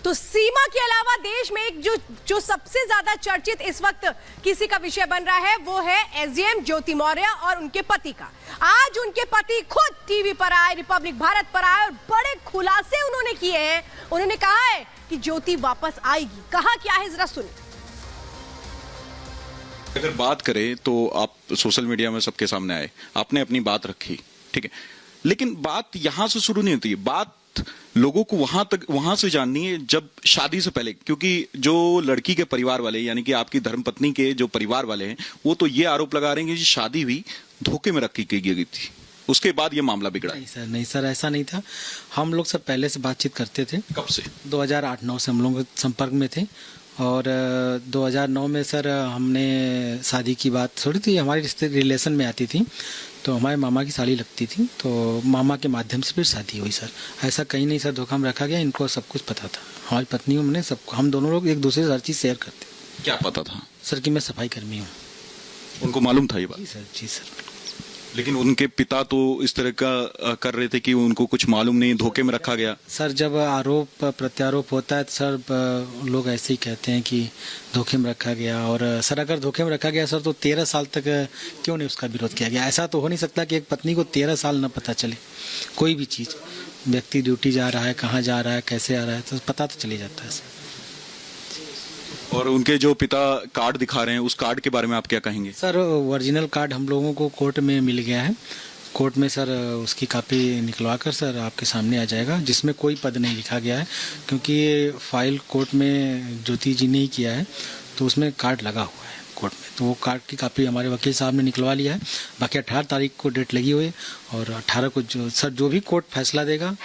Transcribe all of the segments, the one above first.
तो सीमा के अलावा देश में एक जो सबसे ज्यादा चर्चित इस वक्त किसी का विषय बन रहा है वो है एसडीएम ज्योति मौर्य और उनके पति का। आज उनके पति खुद टीवी पर आए, रिपब्लिक भारत पर आए और बड़े खुलासे उन्होंने किए हैं। उन्होंने कहा है कि ज्योति वापस आएगी। कहा क्या है जरा सुनिए। अगर बात करें तो आप सोशल मीडिया में सबके सामने आए, आपने अपनी बात रखी, ठीक है, लेकिन बात यहां से शुरू नहीं होती है। बात लोगों को वहां से जाननी है जब शादी से पहले, क्योंकि जो लड़की के परिवार वाले यानी कि आपकी धर्मपत्नी के जो परिवार वाले हैं वो तो ये आरोप लगा रहे हैं कि शादी हुई धोखे में रखी गई थी, उसके बाद ये मामला बिगड़ा। नहीं सर ऐसा नहीं था। हम लोग सब पहले से बातचीत करते थे। कब से? 2008-9 से हम लोग संपर्क में थे और 2009 में सर हमने शादी की बात छोड़ी थी। हमारी रिलेशन में आती थी तो हमारे मामा की साली लगती थी, तो मामा के माध्यम से फिर शादी हुई सर। ऐसा कहीं नहीं सर धोखा में रखा गया। इनको सब कुछ पता था, हमारी पत्नी हमने सब, हम दोनों लोग एक दूसरे से हर चीज़ शेयर करते। क्या पता था सर कि मैं सफाई कर्मी हूँ। उनको मालूम था ये बात? जी सर। लेकिन उनके पिता तो इस तरह का कर रहे थे कि उनको कुछ मालूम नहीं, धोखे में रखा गया। सर जब आरोप प्रत्यारोप होता है तो सर लोग ऐसे ही कहते हैं कि धोखे में रखा गया। और सर अगर धोखे में रखा गया सर तो 13 साल तक क्यों नहीं उसका विरोध किया गया? ऐसा तो हो नहीं सकता कि एक पत्नी को 13 साल न पता चले कोई भी चीज़। व्यक्ति ड्यूटी जा रहा है, कहाँ जा रहा है, कैसे आ रहा है, तो पता तो चली जाता है सर। और उनके जो पिता कार्ड दिखा रहे हैं उस कार्ड के बारे में आप क्या कहेंगे? सर ओरिजिनल कार्ड हम लोगों को कोर्ट में मिल गया है। कोर्ट में सर उसकी कापी निकलवा कर सर आपके सामने आ जाएगा, जिसमें कोई पद नहीं लिखा गया है क्योंकि ये फाइल कोर्ट में ज्योति जी ने ही किया है, तो उसमें कार्ड लगा हुआ है कोर्ट में। तो वो कार्ड की कापी हमारे वकील साहब ने निकलवा लिया है। बाकी 18 तारीख को डेट लगी हुई है और 18 को जो भी कोर्ट फैसला देगा,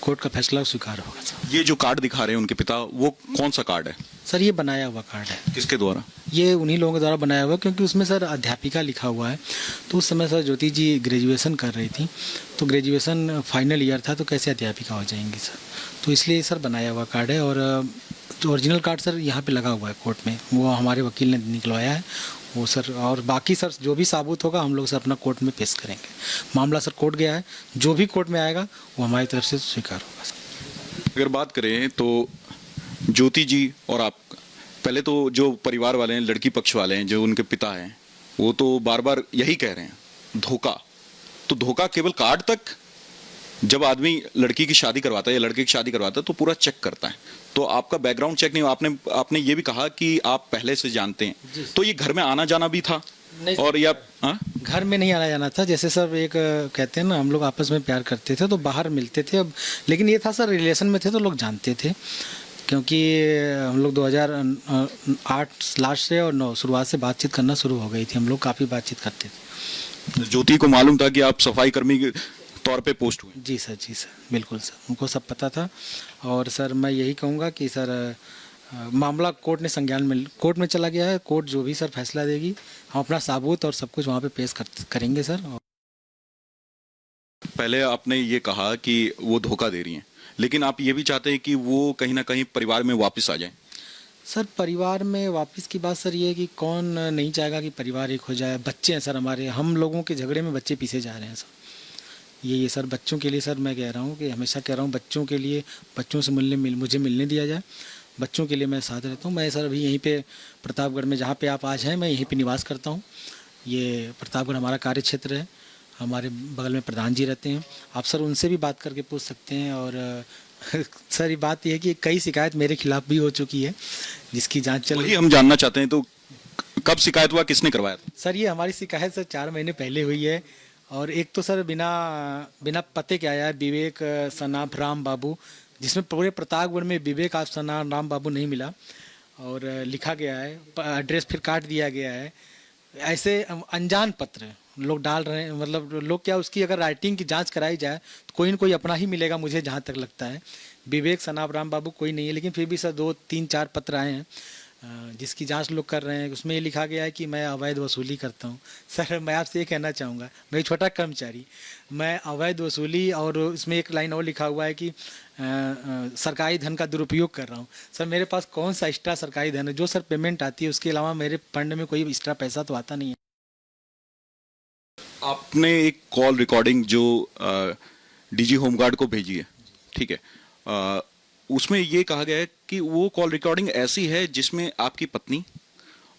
कोर्ट का फैसला स्वीकार होगा सर। ये जो कार्ड दिखा रहे हैं उनके पिता, वो कौन सा कार्ड है? सर ये बनाया हुआ कार्ड है। किसके द्वारा? ये उन्हीं लोगों के द्वारा बनाया हुआ, क्योंकि उसमें सर अध्यापिका लिखा हुआ है। तो उस समय सर ज्योति जी ग्रेजुएशन कर रही थी, तो ग्रेजुएशन फाइनल ईयर था, तो कैसे अध्यापिका हो जाएंगी सर? तो इसलिए सर बनाया हुआ कार्ड है। और ओरिजिनल कार्ड सर यहाँ पे लगा हुआ है कोर्ट में, वो हमारे वकील ने निकलवाया है वो सर। और बाकी सर जो भी साबुत होगा हम लोग सर अपना कोर्ट में पेश करेंगे। मामला सर कोर्ट गया है, जो भी कोर्ट में आएगा वो हमारी तरफ से स्वीकार होगा सर। अगर बात करें तो ज्योति जी और आप, पहले तो जो परिवार वाले हैं, लड़की पक्ष वाले हैं, जो उनके पिता हैं, वो तो बार बार यही कह रहे हैं धोखा। तो धोखा केवल कार्ड तक? जब आदमी लड़की की शादी करवाता है या लड़के की शादी करवाता है तो पूरा चेक करता है, तो आपका बैकग्राउंड चेक नहीं। आपने ये भी कहा कि आप पहले से जानते हैं, तो ये घर में आना जाना भी था? और या घर में नहीं आना जाना था। जैसे सर एक कहते हैं ना, हम लोग आपस में प्यार करते थे तो बाहर मिलते थे। अब लेकिन ये था सर रिलेशन में थे तो लोग जानते थे, क्योंकि हम लोग 2008 लास्ट से और 9 शुरुआत से बातचीत करना शुरू हो गई थी। हम लोग काफ़ी बातचीत करते थे। ज्योति को मालूम था कि आप सफाई कर्मी के तौर पे पोस्ट हुए? जी सर बिल्कुल सर, उनको सब पता था। और सर मैं यही कहूँगा कि सर मामला कोर्ट ने संज्ञान में, कोर्ट में चला गया है। कोर्ट जो भी सर फैसला देगी हम अपना साबूत और सब कुछ वहाँ पे पेश करेंगे सर। पहले आपने ये कहा कि वो धोखा दे रही हैं, लेकिन आप ये भी चाहते हैं कि वो कहीं ना कहीं परिवार में वापस आ जाएं? सर परिवार में वापस की बात सर ये है कि कौन नहीं चाहेगा कि परिवार एक हो जाए। बच्चे हैं सर हमारे, हम लोगों के झगड़े में बच्चे पीछे जा रहे हैं सर। ये सर बच्चों के लिए सर मैं कह रहा हूँ कि हमेशा कह रहा हूँ बच्चों के लिए, बच्चों से मुझे मिलने दिया जाए। बच्चों के लिए मैं साथ रहता हूँ। मैं सर अभी यहीं पे प्रतापगढ़ में, जहाँ पे आप आज हैं, मैं यहीं पे निवास करता हूँ। ये प्रतापगढ़ हमारा कार्य क्षेत्र है। हमारे बगल में प्रधान जी रहते हैं, आप सर उनसे भी बात करके पूछ सकते हैं। और सर ये बात यह है कि कई शिकायत मेरे खिलाफ भी हो चुकी है, जिसकी जाँच चल रही है। हम जानना चाहते हैं, तो कब शिकायत हुआ, किसने करवाया? सर ये हमारी शिकायत सर 4 महीने पहले हुई है। और एक तो सर बिना पते के आया है, विवेक सनाफ राम बाबू, जिसमें पूरे प्रतापगढ़ में विवेक आप सनाफ राम बाबू नहीं मिला। और लिखा गया है, एड्रेस फिर काट दिया गया है। ऐसे अनजान पत्र लोग डाल रहे हैं। मतलब लोग क्या, उसकी अगर राइटिंग की जांच कराई जाए तो कोई न कोई अपना ही मिलेगा, मुझे जहाँ तक लगता है। विवेक सनाफ राम बाबू कोई नहीं है, लेकिन फिर भी सर 2, 3, 4 पत्र आए हैं जिसकी जांच लोग कर रहे हैं। उसमें ये लिखा गया है कि मैं अवैध वसूली करता हूं। सर मैं आपसे ये कहना चाहूँगा, मैं एक छोटा कर्मचारी, मैं अवैध वसूली, और उसमें एक लाइन और लिखा हुआ है कि सरकारी धन का दुरुपयोग कर रहा हूं। सर मेरे पास कौन सा एक्स्ट्रा सरकारी धन है? जो सर पेमेंट आती है उसके अलावा मेरे फंड में कोई एक्स्ट्रा पैसा तो आता नहीं है। आपने एक कॉल रिकॉर्डिंग जो डीजी होमगार्ड को भेजी है, ठीक है, उसमें ये कहा गया है कि वो कॉल रिकॉर्डिंग ऐसी है जिसमें आपकी पत्नी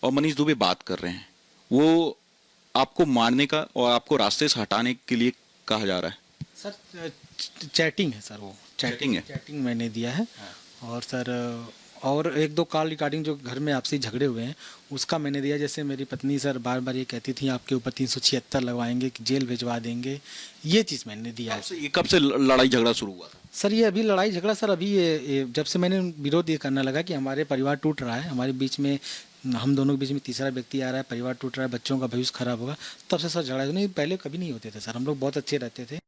और मनीष दुबे बात कर रहे हैं, वो आपको मारने का और आपको रास्ते से हटाने के लिए कहा जा रहा है। सर चैटिंग है सर, वो चैटिंग है। चैटिंग मैंने दिया है। और सर और एक दो कॉल रिकॉर्डिंग जो घर में आपसी झगड़े हुए हैं उसका मैंने दिया। जैसे मेरी पत्नी सर बार बार ये कहती थी आपके ऊपर 376 लगवाएंगे, कि जेल भिजवा देंगे, ये चीज़ मैंने दिया है। ये कब से लड़ाई झगड़ा शुरू हुआ था? सर ये अभी लड़ाई झगड़ा सर अभी ये जब से मैंने विरोध ये करने लगा कि हमारे परिवार टूट रहा है, हमारे बीच में, हम दोनों के बीच में तीसरा व्यक्ति आ रहा है, परिवार टूट रहा है, बच्चों का भविष्य खराब होगा, तब से सर झगड़ा। नहीं, पहले कभी नहीं होते थे सर, हम लोग बहुत अच्छे रहते थे।